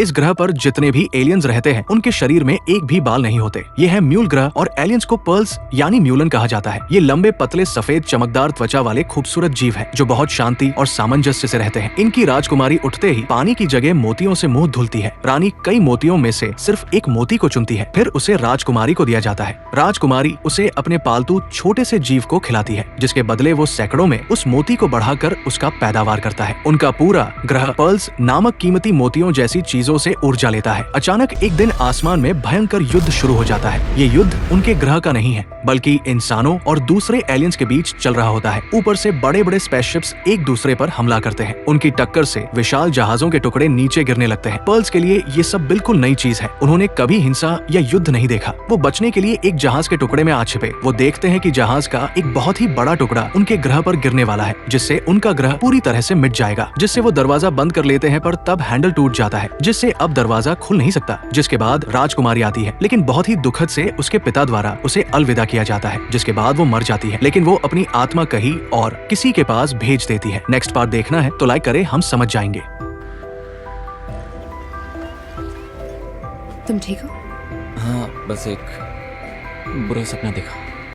इस ग्रह पर जितने भी एलियंस रहते हैं उनके शरीर में एक भी बाल नहीं होते। ये है म्यूल ग्रह और एलियंस को पर्ल्स यानी म्यूलन कहा जाता है। ये लंबे पतले सफेद चमकदार त्वचा वाले खूबसूरत जीव है जो बहुत शांति और सामंजस्य से रहते हैं। इनकी राजकुमारी उठते ही पानी की जगह मोतियों से मुंह धुलती है। रानी कई मोतियों में से सिर्फ एक मोती को चुनती है, फिर उसे राजकुमारी को दिया जाता है। राजकुमारी उसे अपने पालतू छोटे से जीव को खिलाती है, जिसके बदले वो सैकड़ों में उस मोती को बढ़ाकर उसका पैदावार करता है। उनका पूरा ग्रह पर्ल्स नामक कीमती मोतियों जैसी चीजों से ऊर्जा लेता है। अचानक एक दिन आसमान में भयंकर युद्ध शुरू हो जाता है। ये युद्ध उनके ग्रह का नहीं है बल्कि इंसानों और दूसरे एलियंस के बीच चल रहा होता है। ऊपर से बड़े बड़े स्पेसशिप्स एक दूसरे पर हमला करते हैं। उनकी टक्कर से विशाल जहाजों के टुकड़े नीचे गिरने लगते हैं। पर्ल्स के लिए ये सब बिल्कुल नई चीज है। उन्होंने कभी हिंसा या युद्ध नहीं देखा। वो बचने के लिए एक जहाज के टुकड़े में आ छिपे। वो देखते हैं कि जहाज का एक बहुत ही बड़ा टुकड़ा उनके ग्रह पर गिरने वाला है, जिससे उनका ग्रह पूरी तरह से मिट जाएगा। जिससे वो दरवाजा बंद कर लेते हैं, पर तब हैंडल टूट जाता है, जिससे अब दरवाजा खुल नहीं सकता। जिसके बाद राजकुमारी आती है, लेकिन बहुत ही दुखद से उसके पिता द्वारा उसे अलविदा किया जाता है। जिसके बाद वो मर जाती है, लेकिन वो अपनी आत्मा कहीं और किसी के पास भेज देती है। नेक्स्ट पार्ट देखना है तो लाइक करें, हम समझ जाएंगे। तुम ठीक हो? हाँ, बस एक बुरा सपना देखा।